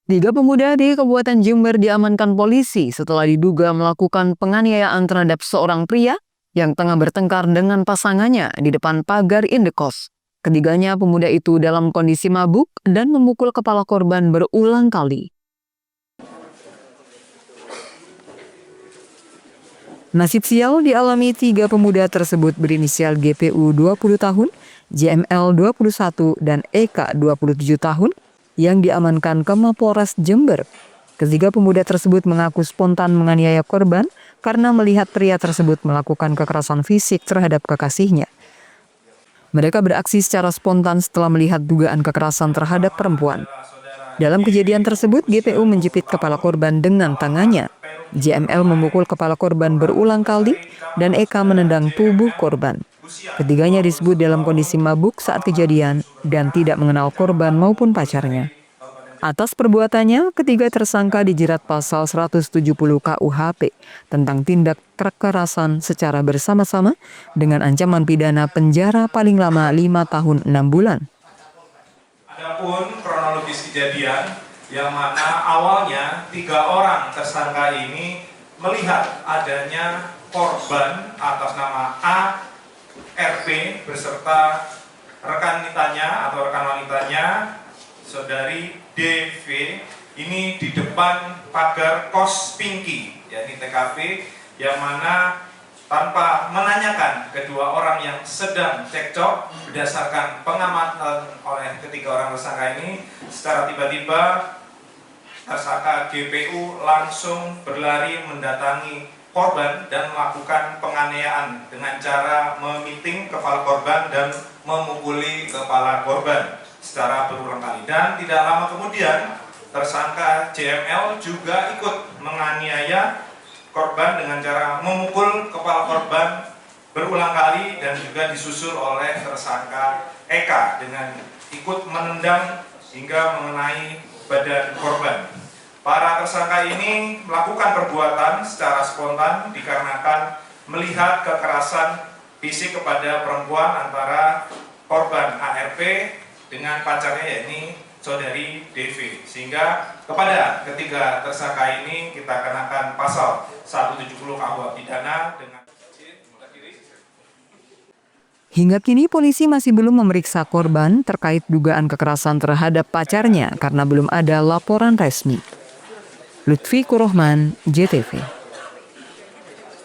Tiga pemuda di Kabupaten Jember diamankan polisi setelah diduga melakukan penganiayaan terhadap seorang pria yang tengah bertengkar dengan pasangannya di depan pagar indekos. Ketiganya pemuda itu dalam kondisi mabuk dan memukul kepala korban berulang kali. Nasib sial dialami tiga pemuda tersebut berinisial GPU 20 tahun, JML 21, dan EK 27 tahun yang diamankan ke Mapolres Jember. Ketiga pemuda tersebut mengaku spontan menganiaya korban karena melihat pria tersebut melakukan kekerasan fisik terhadap kekasihnya. Mereka beraksi secara spontan setelah melihat dugaan kekerasan terhadap perempuan. Dalam kejadian tersebut, GPU menjepit kepala korban dengan tangannya. JML memukul kepala korban berulang kali dan EK menendang tubuh korban. Ketiganya disebut dalam kondisi mabuk saat kejadian dan tidak mengenal korban maupun pacarnya. Atas perbuatannya, ketiga tersangka dijerat pasal 170 KUHP tentang tindak kekerasan secara bersama-sama dengan ancaman pidana penjara paling lama 5 tahun 6 bulan. Adapun kronologis kejadian yang mana awalnya tiga orang tersangka ini melihat adanya korban atas nama ARP beserta rekan wanitanya saudari DV ini di depan pagar kos Pinky, yakni TKP, yang mana tanpa menanyakan kedua orang yang sedang cekcok berdasarkan pengamatan oleh ketiga orang tersangka ini, secara tiba-tiba tersangka GPU langsung berlari mendatangi korban dan melakukan penganiayaan dengan cara memiting kepala korban dan memukuli kepala korban secara berulang kali. Dan tidak lama kemudian tersangka JML juga ikut menganiaya korban dengan cara memukul kepala korban berulang kali dan juga disusul oleh tersangka EK dengan ikut menendang hingga mengenai badan korban. Para tersangka ini melakukan perbuatan secara spontan dikarenakan melihat kekerasan fisik kepada perempuan antara korban ARP dengan pacarnya, yakni saudari DV, sehingga kepada ketiga tersangka ini kita kenakan pasal 170 KUH pidana dengan. Hingga kini polisi masih belum memeriksa korban terkait dugaan kekerasan terhadap pacarnya karena belum ada laporan resmi. Lutfi Kurohman, JTV.